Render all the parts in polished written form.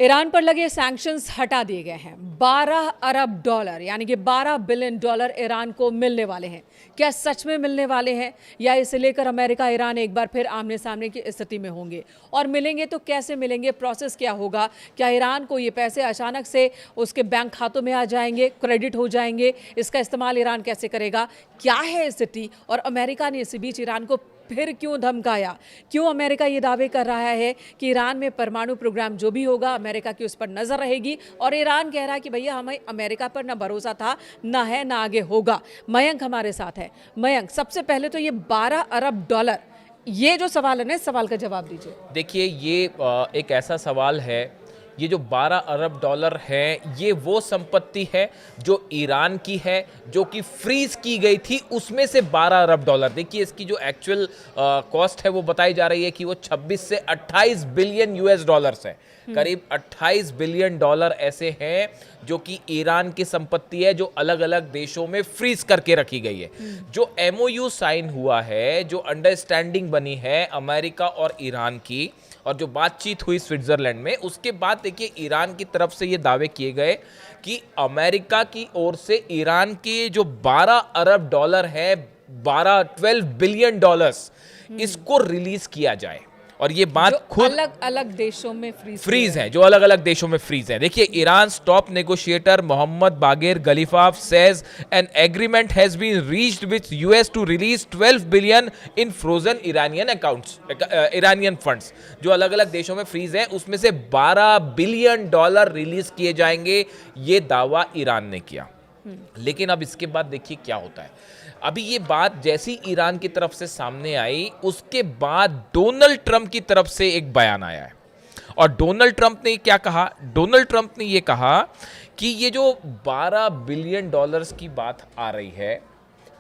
Iran पर लगे sanctions हटा दिए गए हैं। 12 अरब डॉलर यानी कि 12 बिलियन डॉलर ईरान को मिलने वाले हैं। क्या सच में मिलने वाले हैं या इसे लेकर अमेरिका ईरान एक बार फिर आमने सामने की स्थिति में होंगे? और मिलेंगे तो कैसे मिलेंगे, प्रोसेस क्या होगा? क्या ईरान को ये पैसे अचानक से उसके बैंक खातों में आ जाएंगे, क्रेडिट हो जाएंगे? इसका इस्तेमाल ईरान कैसे करेगा? क्या है स्थिति? और अमेरिका ने इसी बीच ईरान को फिर क्यों धमकाया? क्यों अमेरिका ये दावे कर रहा है कि ईरान में परमाणु प्रोग्राम जो भी होगा अमेरिका की उस पर नजर रहेगी, और ईरान कह रहा है कि भैया हमें अमेरिका पर ना भरोसा था, ना है, ना आगे होगा। मयंक हमारे साथ है। मयंक, सबसे पहले तो ये 12 अरब डॉलर, ये जो सवाल है ना, इस सवाल का जवाब दीजिए। देखिए, ये एक ऐसा सवाल है, ये जो 12 अरब डॉलर है, ये वो संपत्ति है जो ईरान की है, जो कि फ्रीज की गई थी, उसमें से 12 अरब डॉलर। देखिए, इसकी जो एक्चुअल कॉस्ट है वो बताई जा रही है कि वो 26 से 28 बिलियन यूएस डॉलर्स है। करीब 28 बिलियन डॉलर ऐसे हैं जो कि ईरान की संपत्ति है, जो अलग अलग देशों में फ्रीज करके रखी गई है। जो एमओयू साइन हुआ है, जो अंडरस्टैंडिंग बनी है अमेरिका और ईरान की, और जो बातचीत हुई स्विट्जरलैंड में, उसके बाद देखिए ईरान की तरफ से ये दावे किए गए कि अमेरिका की ओर से ईरान के जो 12 अरब डॉलर है, 12 बिलियन डॉलर्स, इसको रिलीज किया जाए। और ये बात खुद अलग अलग देशों में फ्रीज है, जो अलग अलग देशों में फ्रीज है। देखिए, Iran top negotiator Mohammad Bagher Ghalibaf says an agreement has been reached with US to release 12 billion in frozen Iranian accounts, Iranian funds, जो अलग अलग देशों में फ्रीज है, उसमें से 12 बिलियन डॉलर रिलीज किए जाएंगे, ये दावा ईरान ने किया। लेकिन अब इसके बाद देखिए क्या होता है। अभी ये बात जैसी ईरान की तरफ से सामने आई, उसके बाद डोनाल्ड ट्रंप की तरफ से एक बयान आया है। और डोनाल्ड ट्रंप ने क्या कहा? डोनाल्ड ट्रंप ने ये कहा कि ये जो 12 बिलियन डॉलर्स की बात आ रही है,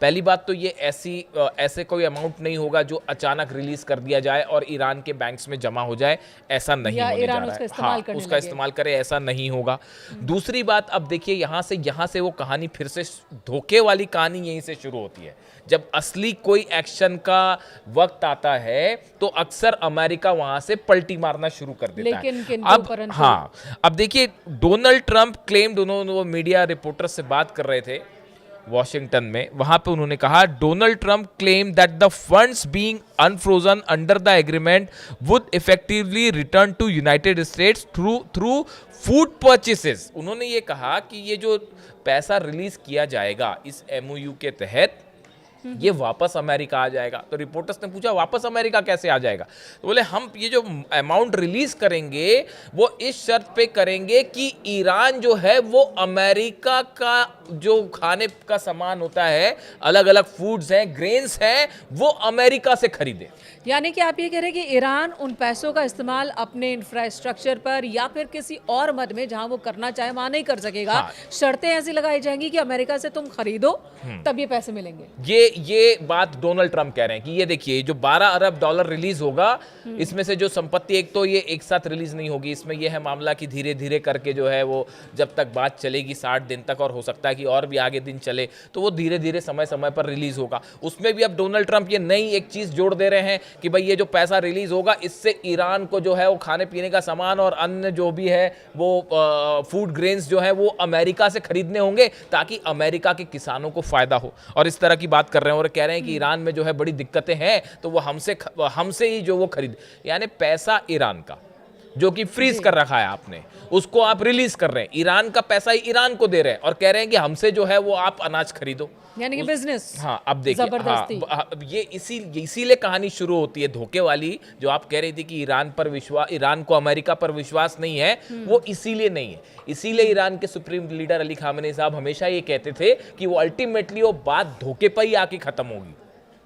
पहली बात तो ये ऐसे कोई अमाउंट नहीं होगा जो अचानक रिलीज कर दिया जाए और ईरान के बैंक्स में जमा हो जाए, ऐसा नहीं होने जा रहा है। हाँ, उसका इस्तेमाल करे, ऐसा नहीं होगा। दूसरी बात, अब देखिए यहाँ से वो कहानी फिर से, धोखे वाली कहानी यहीं से शुरू होती है। जब असली कोई एक्शन का वक्त आता है तो अक्सर अमेरिका वहां से पलटी मारना शुरू कर देता है। अब देखिए, डोनाल्ड ट्रंप क्लेम्ड, उन्होंने, वो मीडिया रिपोर्टर से बात कर रहे थे वॉशिंगटन में, वहां पे उन्होंने कहा, Donald Trump claim that the funds being unfrozen under the agreement would effectively return to United States through food purchases. उन्होंने ये कहा कि ये जो पैसा रिलीज किया जाएगा इस एमओयू के तहत, ये वापस अमेरिका आ जाएगा। तो रिपोर्टर्स ने पूछा, वापस अमेरिका कैसे आ जाएगा? तो बोले, हम ये जो अमाउंट रिलीज करेंगे वो इस शर्त पे करेंगे कि ईरान जो है वो अमेरिका का जो खाने का सामान होता है, अलग अलग फूड्स हैं, ग्रेन्स हैं, वो अमेरिका से खरीदे। यानी कि आप ये कह रहे हैं कि ईरान उन पैसों का इस्तेमाल अपने इंफ्रास्ट्रक्चर पर या फिर किसी और मद में जहां वो करना चाहे वहां नहीं कर सकेगा। हाँ। शर्तें ऐसी लगाई जाएंगी कि अमेरिका से तुम खरीदो तब ये पैसे मिलेंगे। ये बात डोनाल्ड ट्रंप कह रहे हैं कि ये देखिए, जो 12 अरब डॉलर रिलीज होगा, इसमें से जो संपत्ति, एक तो ये एक साथ रिलीज नहीं होगी, इसमें ये है मामला कि धीरे धीरे करके जो है वो, जब तक बात चलेगी 60 दिन तक, और हो सकता है कि और भी आगे दिन चले, तो वो धीरे धीरे समय समय पर रिलीज होगा। उसमें भी अब डोनाल्ड ट्रंप ये नई एक चीज जोड़ दे रहे हैं कि भाई ये जो पैसा रिलीज होगा, इससे ईरान को जो है वो खाने पीने का सामान और अन्य जो भी है वो फूड ग्रेन्स जो है वो अमेरिका से खरीदने होंगे, ताकि अमेरिका के किसानों को फायदा हो। और इस तरह की बात कर रहे हैं, और कह रहे हैं कि ईरान में जो है बड़ी दिक्कतें हैं, तो वो हमसे ही जो वो खरीद, यानी पैसा ईरान का जो कि फ्रीज कर रखा है आपने, उसको आप रिलीज कर रहे हैं। ईरान का पैसा ही ईरान को दे रहे हैं और कह रहे हैं कि हमसे जो है वो आप अनाज खरीदो, यानी कि बिजनेस। हाँ, अब देखिए, हाँ, ये इसीलिए कहानी शुरू होती है धोखे वाली, जो आप कह रही थी कि ईरान को अमेरिका पर विश्वास नहीं है, वो इसीलिए नहीं है। इसीलिए ईरान के सुप्रीम लीडर अली खामेनी साहब हमेशा ये कहते थे कि वो अल्टीमेटली वो बात धोखे पर ही आके खत्म होगी,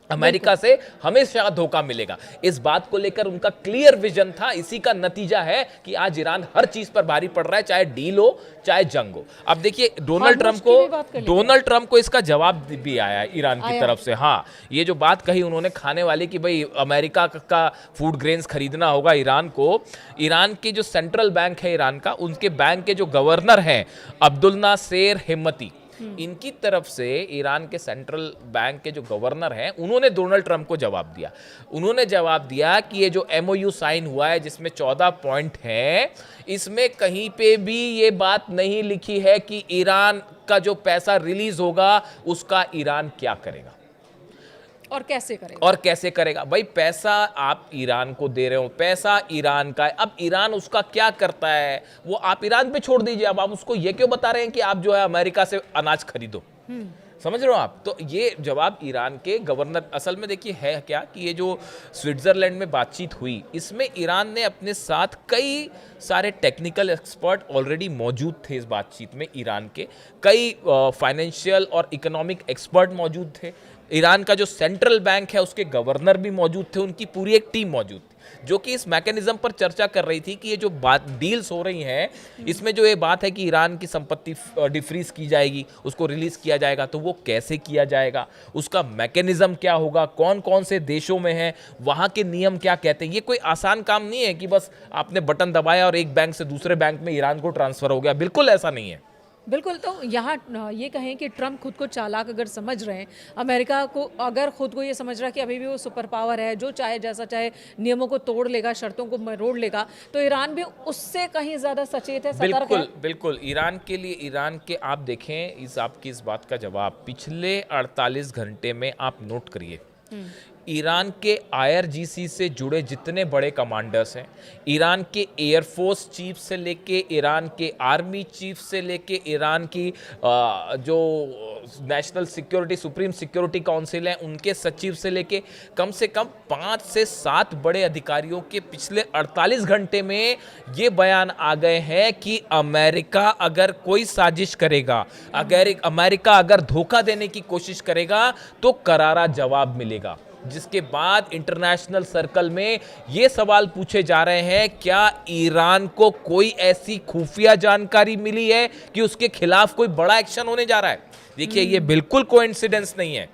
अमेरिका से हमेशा धोखा मिलेगा। इस बात को लेकर उनका क्लियर विजन था। इसी का नतीजा है कि आज ईरान हर चीज पर भारी पड़ रहा है, चाहे डील हो चाहे जंग हो। अब देखिए, डोनाल्ड ट्रंप को इसका जवाब भी आया है ईरान की तरफ से। हाँ, ये जो बात कही उन्होंने खाने वाली कि भाई अमेरिका का फूड ग्रेन्स खरीदना होगा ईरान को, ईरान के जो सेंट्रल बैंक है ईरान का, उनके बैंक के जो गवर्नर हैं अब्दुल नासेर हिम्मती, इनकी तरफ से ईरान के सेंट्रल बैंक के जो गवर्नर हैं उन्होंने डोनाल्ड ट्रंप को जवाब दिया। उन्होंने जवाब दिया कि ये जो MOU साइन हुआ है जिसमें 14 पॉइंट हैं, इसमें कहीं पे भी ये बात नहीं लिखी है कि ईरान का जो पैसा रिलीज होगा उसका ईरान क्या करेगा और कैसे करेगा। भाई पैसा आप ईरान को दे रहे हो, पैसा ईरान का है, अब ईरान उसका क्या करता है वो आप ईरान पे छोड़ दीजिए। अब आप उसको ये क्यों बता रहे हैं कि आप जो है अमेरिका से अनाज खरीदो, समझ रहे हो आप। तो ये जवाब ईरान के गवर्नर, असल में देखिए है क्या कि ये जो स्विट्जरलैंड में बातचीत हुई इसमें ईरान ने अपने साथ कई सारे टेक्निकल एक्सपर्ट ऑलरेडी मौजूद थे इस बातचीत में। ईरान के कई फाइनेंशियल और इकोनॉमिक एक्सपर्ट मौजूद थे। ईरान का जो सेंट्रल बैंक है उसके गवर्नर भी मौजूद थे, उनकी पूरी एक टीम मौजूद थी जो कि इस मैकेनिज्म पर चर्चा कर रही थी कि ये जो बात डील्स हो रही हैं इसमें जो ये बात है कि ईरान की संपत्ति डिफ्रीज की जाएगी, उसको रिलीज किया जाएगा, तो वो कैसे किया जाएगा, उसका मैकेनिज्म क्या होगा, कौन कौन से देशों में है, वहाँ के नियम क्या कहते हैं। ये कोई आसान काम नहीं है कि बस आपने बटन दबाया और एक बैंक से दूसरे बैंक में ईरान को ट्रांसफर हो गया, बिल्कुल ऐसा नहीं है। बिल्कुल। तो यहाँ ये कहें कि ट्रंप खुद को चालाक अगर समझ रहे हैं, अमेरिका को अगर खुद को ये समझ रहा है कि अभी भी वो सुपर पावर है, जो चाहे जैसा चाहे नियमों को तोड़ लेगा, शर्तों को मरोड़ लेगा, तो ईरान भी उससे कहीं ज़्यादा सचेत है, सतर्क है। बिल्कुल ईरान के लिए, ईरान के आप देखें आपकी इस बात का जवाब पिछले 48 घंटे में आप नोट करिए। ईरान के IRGC से जुड़े जितने बड़े कमांडर्स हैं, ईरान के एयरफोर्स चीफ से लेके ईरान के आर्मी चीफ से लेके ईरान की जो national security supreme security council है उनके सचिव से लेके कम से कम 5 से 7 बड़े अधिकारियों के पिछले 48 घंटे में ये बयान आ गए हैं कि अमेरिका अगर कोई साजिश करेगा, अगर अमेरिका अगर धोखा देने की कोशिश करेगा तो करारा जवाब मिलेगा। जिसके बाद इंटरनेशनल सर्कल में ये सवाल पूछे जा रहे हैं, क्या ईरान को कोई ऐसी खुफिया जानकारी मिली है कि उसके खिलाफ कोई बड़ा एक्शन होने जा रहा है। देखिए ये बिल्कुल कोइंसिडेंस नहीं है।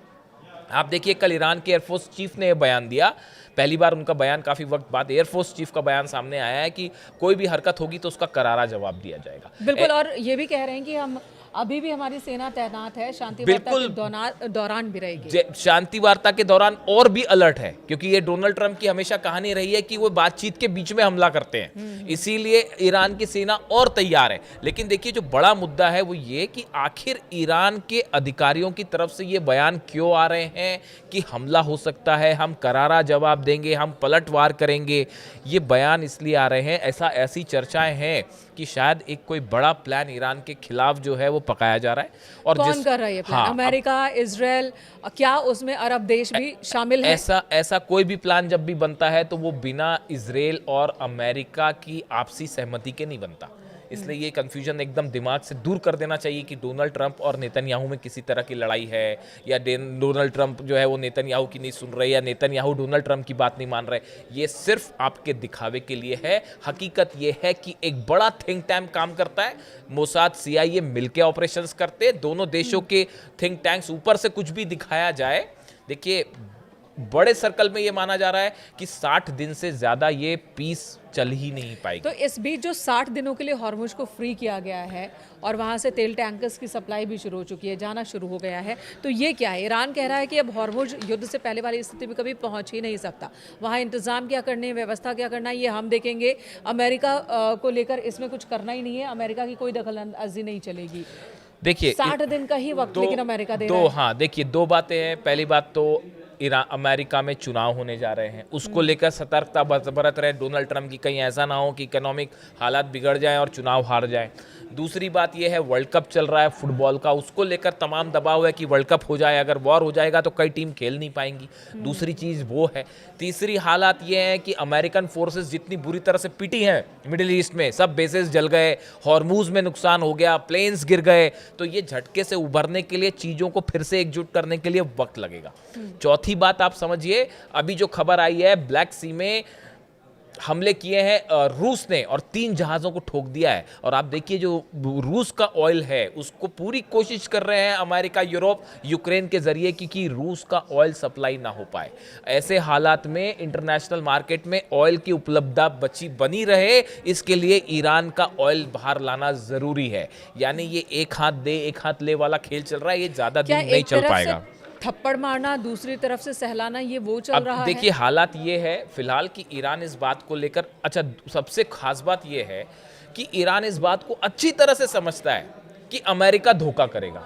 आप देखिए कल ईरान के एयरफोर्स चीफ ने यह बयान दिया, पहली बार उनका बयान काफी वक्त बाद एयरफोर्स चीफ का बयान सामने आया है कि कोई भी हरकत होगी तो उसका करारा जवाब दिया जाएगा। बिल्कुल। और ये भी कह रहे हैं कि हम अभी भी हमारी सेना तैनात है, शांति वार्ता के दौरान भी रहेगी। शांति वार्ता के दौरान और भी अलर्ट है, क्योंकि ये डोनाल्ड ट्रंप की हमेशा कहानी रही है कि वो बातचीत के बीच में हमला करते हैं, इसीलिए ईरान की सेना और तैयार है। लेकिन देखिए जो बड़ा मुद्दा है वो ये कि आखिर ईरान के अधिकारियों की तरफ से ये बयान क्यों आ रहे हैं कि हमला हो सकता है, हम करारा जवाब देंगे, हम पलटवार करेंगे। ये बयान इसलिए आ रहे हैं, ऐसी चर्चाएं हैं कि शायद एक कोई बड़ा प्लान ईरान के खिलाफ जो है वो पकाया जा रहा है। और कौन कर रहा है ये प्लान? अमेरिका, इजराइल, क्या उसमें अरब देश भी शामिल है? ऐसा कोई भी प्लान जब भी बनता है तो वो बिना इजराइल और अमेरिका की आपसी सहमति के नहीं बनता। इसलिए ये कंफ्यूजन एकदम दिमाग से दूर कर देना चाहिए कि डोनाल्ड ट्रंप और नेतन्याहू में किसी तरह की लड़ाई है, या डोनाल्ड ट्रंप जो है वो नेतन्याहू की नहीं सुन रहे, या नेतन्याहू डोनाल्ड ट्रंप की बात नहीं मान रहे। ये सिर्फ आपके दिखावे के लिए है। हकीकत ये है कि एक बड़ा थिंक टैंक काम करता है, मोसाद CIA मिलकर ऑपरेशंस करते हैं, दोनों देशों के थिंक टैंक्स, ऊपर से कुछ भी दिखाया जाए। देखिए बड़े सर्कल में ये माना जा रहा है कि 60 दिन से ज्यादा ये पीस चल ही नहीं पाएगी। तो इस बीच जो 60 दिनों के लिए हॉर्मुज को फ्री किया गया है और वहाँ से तेल टैंकर्स की सप्लाई भी शुरू हो चुकी है, जाना शुरू हो गया है, तो ये क्या है? ईरान कह रहा है कि अब हॉर्मुज युद्ध से पहले वाली स्थिति में कभी पहुँच ही नहीं सकता। वहाँ इंतजाम क्या करने, व्यवस्था क्या करना, ये हम देखेंगे। अमेरिका को लेकर इसमें कुछ करना ही नहीं है, अमेरिका की कोई दखल अंदाजी नहीं चलेगी। देखिए 60 दिन का ही वक्त लेकिन अमेरिका दे रहा है। हाँ देखिए दो बातें हैं। पहली बात तो अमेरिका में चुनाव होने जा रहे हैं, उसको लेकर सतर्कता बरत रहे डोनाल्ड ट्रंप की, कहीं ऐसा ना हो कि इकोनॉमिक हालात बिगड़ जाएं और चुनाव हार जाएं। दूसरी बात यह है वर्ल्ड कप चल रहा है फुटबॉल का, उसको लेकर तमाम दबाव है कि वर्ल्ड कप हो जाए, अगर वॉर हो जाएगा तो कई टीम खेल नहीं पाएंगी। दूसरी चीज़ वो है। तीसरी हालात ये है कि अमेरिकन फोर्सेस जितनी बुरी तरह से पिटी हैं मिडिल ईस्ट में, सब बेसेस जल गए, हॉर्मूज में नुकसान हो गया, प्लेन्स गिर गए, तो ये झटके से उभरने के लिए, चीज़ों को फिर से एकजुट करने के लिए वक्त लगेगा। चौथी बात आप समझिए, अभी जो खबर आई है ब्लैक सी में हमले किए हैं रूस ने और 3 जहाज़ों को ठोक दिया है। और आप देखिए जो रूस का ऑयल है उसको पूरी कोशिश कर रहे हैं अमेरिका, यूरोप, यूक्रेन के ज़रिए कि रूस का ऑयल सप्लाई ना हो पाए। ऐसे हालात में इंटरनेशनल मार्केट में ऑयल की उपलब्धता बनी रहे, इसके लिए ईरान का ऑयल बाहर लाना ज़रूरी है। यानी ये एक हाथ दे एक हाथ ले वाला खेल चल रहा है, ये ज़्यादा दिन नहीं चल पाएगा। थप्पड़ मारना, दूसरी तरफ से सहलाना, ये वो चल रहा है। देखिए हालात ये है फिलहाल कि ईरान इस बात को लेकर, अच्छा सबसे खास बात ये है कि ईरान इस बात को अच्छी तरह से समझता है कि अमेरिका धोखा करेगा,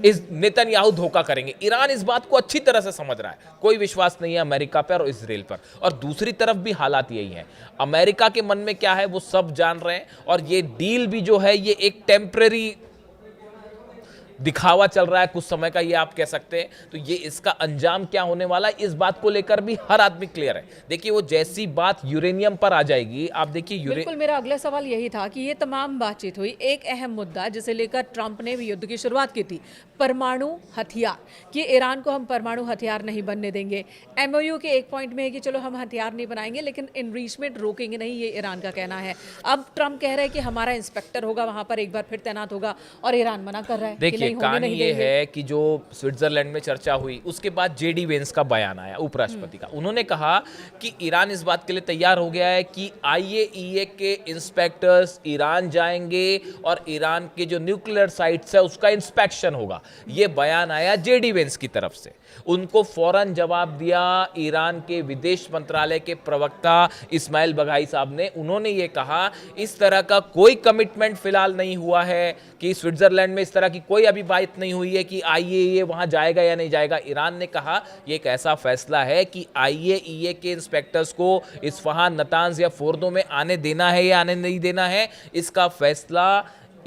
इस नेतन्याहू धोखा करेंगे। ईरान इस बात को अच्छी तरह से समझ रहा है, कोई विश्वास नहीं है अमेरिका पर और इजराइल पर। और दूसरी तरफ भी हालात यही हैं, अमेरिका के मन में क्या है वो सब जान रहे हैं। और ये डील भी जो है ये एक टेम्परेरी दिखावा चल रहा है कुछ समय का, ये आप कह सकते हैं। तो ये इसका अंजाम क्या होने वाला है इस बात को लेकर भी हर आदमी क्लियर है। देखिए वो जैसी बात यूरेनियम पर आ जाएगी, आप देखिए बिल्कुल, मेरा अगला सवाल यही था कि ये तमाम बातचीत हुई, एक अहम मुद्दा जिसे लेकर ट्रंप ने भी युद्ध की शुरुआत की थी, परमाणु हथियार, कि ईरान को हम परमाणु हथियार नहीं बनने देंगे। एमओयू के एक पॉइंट में है कि चलो हम हथियार नहीं बनाएंगे लेकिन इनरिचमेंट रोकेंगे नहीं, ये ईरान का कहना है। अब ट्रंप कह रहे हैं कि हमारा इंस्पेक्टर होगा वहां पर, एक बार फिर तैनात होगा, और ईरान मना कर रहा है। देखिए कहानी ये है कि जो स्विट्जरलैंड में चर्चा हुई उसके बाद जेडी वेंस का बयान आया उपराष्ट्रपति का। उन्होंने कहा कि ईरान इस बात के लिए तैयार हो गया है कि आईएईए के इंस्पेक्टर्स ईरान जाएंगे और ईरान के जो न्यूक्लियर साइट्स है उसका इंस्पेक्शन होगा। ये बयान आया जेडी वेंस की तरफ से। उनको फौरन जवाब दिया ईरान के विदेश मंत्रालय के प्रवक्ता इस्माइल बघाई साहब ने। उन्होंने ये कहा इस तरह का कोई कमिटमेंट फिलहाल नहीं हुआ है कि स्विट्जरलैंड में इस तरह की कोई अभी बात नहीं हुई है कि आईएईए वहां जाएगा या नहीं जाएगा। ईरान ने कहा ये एक ऐसा फैसला है कि आईएईए के इंस्पेक्टर्स को इस्फहान, नतांज या फोर्दो में आने देना है या आने नहीं देना है, इसका फैसला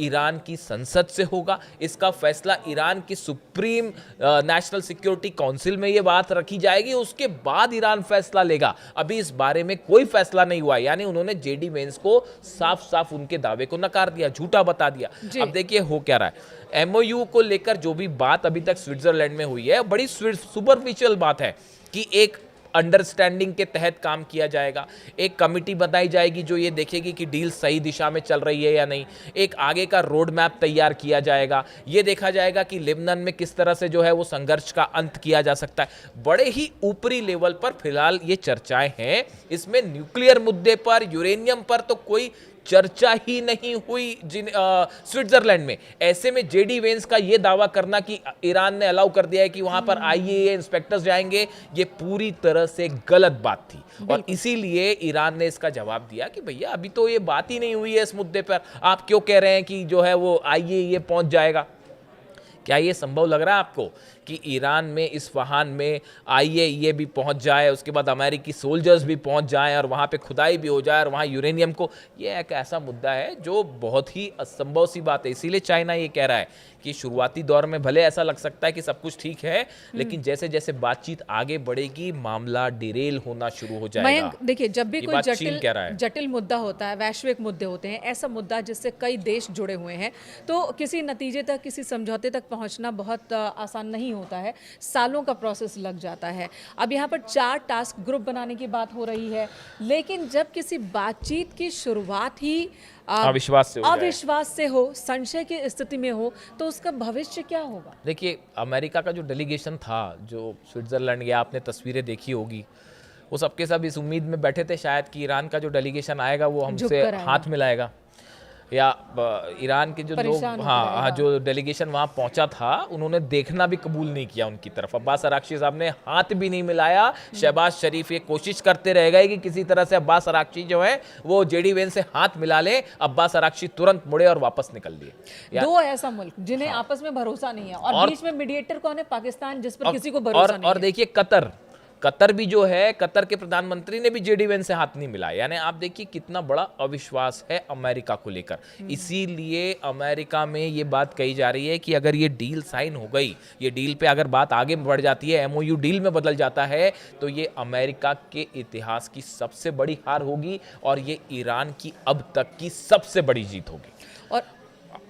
ईरान की संसद से होगा। इसका फैसला ईरान की सुप्रीम नेशनल सिक्योरिटी काउंसिल में ये बात रखी जाएगी, उसके बाद ईरान फैसला लेगा। अभी इस बारे में कोई फैसला नहीं हुआ। यानी उन्होंने जेडी वेंस को साफ साफ उनके दावे को नकार दिया, झूठा बता दिया। अब देखिए हो क्या रहा है। एमओयू को लेकर जो भी बात अभी तक स्विट्जरलैंड में हुई है बड़ी सुपरफिशियल बात है कि एक अंडरस्टैंडिंग के तहत काम किया जाएगा, एक कमिटी बनाई जाएगी जो ये देखेगी कि डील सही दिशा में चल रही है या नहीं, एक आगे का रोड मैप तैयार किया जाएगा, ये देखा जाएगा कि लेबनान में किस तरह से जो है वो संघर्ष का अंत किया जा सकता है। बड़े ही ऊपरी लेवल पर फिलहाल ये चर्चाएं हैं। इसमें न्यूक्लियर मुद्दे पर, यूरेनियम पर तो कोई चर्चा ही नहीं हुई स्विट्जरलैंड में। ऐसे में जेडी वेंस का यह दावा करना कि ईरान ने अलाउ कर दिया है कि वहां पर आईएईए इंस्पेक्टर्स जाएंगे, ये पूरी तरह से गलत बात थी। और इसीलिए ईरान ने इसका जवाब दिया कि भैया अभी तो ये बात ही नहीं हुई है इस मुद्दे पर, आप क्यों कह रहे हैं कि जो है वो आईएईए पहुंच जाएगा। क्या ये संभव लग रहा है आपको कि ईरान में, इस्फहान में आईएईए भी पहुंच जाए, उसके बाद अमेरिकी सोल्जर्स भी पहुंच जाएं और वहां पे खुदाई भी हो जाए और वहां यूरेनियम को, ये एक ऐसा मुद्दा है जो बहुत ही असंभव सी बात है। इसीलिए चाइना ये कह रहा है कि शुरुआती दौर में भले ऐसा लग सकता है कि सब कुछ ठीक है, लेकिन जैसे जैसे बातचीत आगे बढ़ेगी मामला डिरेल होना शुरू हो जाएगा। देखिए जब भी कोई जटिल मुद्दा होता है, वैश्विक मुद्दे होते हैं, ऐसा मुद्दा जिससे कई देश जुड़े हुए हैं, तो किसी नतीजे तक, किसी समझौते तक पहुंचना बहुत आसान नहीं होता है, सालों का प्रोसेस लग जाता है। अब यहाँ पर 4 टास्क ग्रुप बनाने की बात हो रही है, लेकिन जब किसी बातचीत की शुरुआत ही अविश्वास से हो, संशय की स्थिति में हो, तो उसका भविष्य क्या होगा? देखिए अमेरिका का जो डेलीगेशन था जो स्विट्जरलैंड गया, आपने तस्वीरें देखी होगी, वो सबके सब इस उम्मीद में बैठे थे शायद कि ईरान का जो डेलीगेशन आएगा वो हमसे हाथ मिलाएगा, या ईरान के जो लोग, हाँ जो डेलीगेशन वहाँ पहुँचा था उन्होंने देखना भी कबूल नहीं किया उनकी तरफ। अब्बास अराक्ची साहब ने हाथ भी नहीं मिलाया। शहबाज शरीफ ये कोशिश करते रह गए कि किसी तरह से अब्बास अराक्ची जो है वो जेडी वेंस से हाथ मिला ले। अब्बास अराक्ची तुरंत मुड़े और वापस निकल लिए। 2 ऐसा मुल्क जिन्हें आपस में भरोसा नहीं है और बीच में मीडिएटर कौन है? पाकिस्तान, जिस पर किसी को भरोसा नहीं है। और देखिए कतर भी जो है, कतर के प्रधानमंत्री ने भी जेडी वेंस से हाथ नहीं मिलाया। यानी आप देखिए कितना बड़ा अविश्वास है अमेरिका को लेकर। इसीलिए अमेरिका में ये बात कही जा रही है कि अगर ये डील साइन हो गई, ये डील पे अगर बात आगे बढ़ जाती है, एमओयू डील में बदल जाता है, तो ये अमेरिका के इतिहास की सबसे बड़ी हार होगी और ये ईरान की अब तक की सबसे बड़ी जीत होगी। और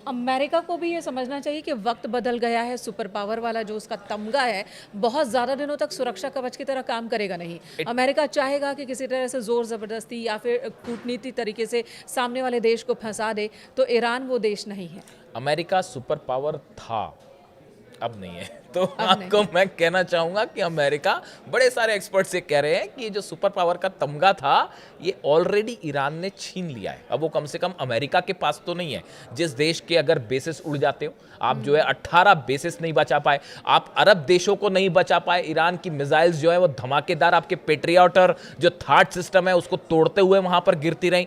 अमेरिका को भी ये समझना चाहिए कि वक्त बदल गया है। सुपर पावर वाला जो उसका तमगा है बहुत ज़्यादा दिनों तक सुरक्षा कवच की तरह काम करेगा नहीं। अमेरिका चाहेगा कि किसी तरह से ज़ोर ज़बरदस्ती या फिर कूटनीति तरीके से सामने वाले देश को फंसा दे, तो ईरान वो देश नहीं है। अमेरिका सुपर पावर था, अब नहीं है। तो आपको मैं कहना चाहूंगा कि अमेरिका, बड़े सारे एक्सपर्ट्स ये कह रहे हैं कि ये जो सुपर पावर का तमगा था ये ऑलरेडी ईरान ने छीन लिया है। अब वो कम से कम अमेरिका के पास तो नहीं है। जिस देश के अगर बेसिस उड़ जाते हो आप, जो है 18 बेसिस नहीं बचा पाए, आप अरब देशों को नहीं बचा पाए। ईरान की मिसाइल्स जो है वो धमाकेदार, आपके पेट्रियट और जो थार्ड सिस्टम है उसको तोड़ते हुए वहां पर गिरती रही।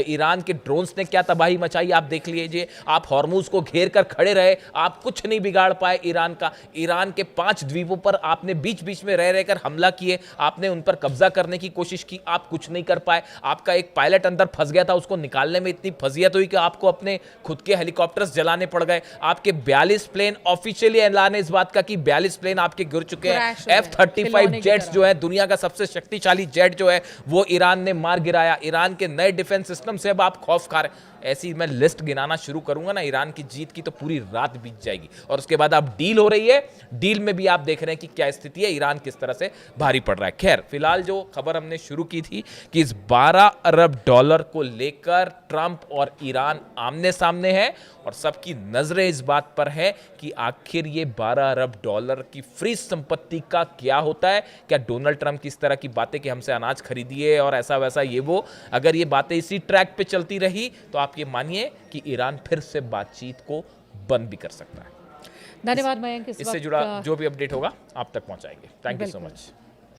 ईरान के ड्रोन्स ने क्या तबाही मचाई आप देख लीजिए। आप हॉर्मुज को घेर कर खड़े रहे, आप कुछ नहीं बिगाड़ पाए ईरान का। ईरान के 5 द्वीपों पर आपने बीच बीच में रह रहकर हमला किए, आपने उन पर कब्जा करने की कोशिश की, आप कुछ नहीं कर पाए। आपका एक पायलट अंदर फंस गया था, उसको निकालने में इतनी फजियत हुई कि आपको अपने खुद के हेलीकॉप्टर्स जलाने पड़ गए। आपके 42 प्लेन, ऑफिशियली ऐलान है इस बात का कि 42 प्लेन आपके गिर चुके हैं। F-35 जेट्स जो है, दुनिया का सबसे शक्तिशाली जेट जो है वो ईरान ने मार गिराया। ईरान के नए डिफेंस सिस्टम से अब आप खौफ खा रहे। ऐसी मैं लिस्ट गिनाना शुरू करूंगा ना ईरान की जीत की, तो पूरी रात बीत जाएगी। और उसके बाद अब डील हो रही है, डील में भी आप देख रहे हैं कि क्या स्थिति है, ईरान किस तरह से भारी पड़ रहा है। खैर, फिलहाल जो खबर हमने शुरू की थी कि इस 12 अरब डॉलर को लेकर ट्रंप और ईरान आमने सामने है और सबकी नजरें इस बात पर है कि आखिर ये 12 अरब डॉलर की फ्री संपत्ति का क्या होता है। क्या डोनाल्ड ट्रंप की इस तरह की बातें कि हमसे अनाज खरीदिए और ऐसा वैसा ये वो, अगर ये बातें इसी ट्रैक पे चलती रही तो आप ये मानिए कि ईरान फिर से बातचीत को बंद भी कर सकता है। धन्यवाद मयंक। इससे जुड़ा जो भी अपडेट होगा आप तक पहुंचाएंगे। Thank you so much.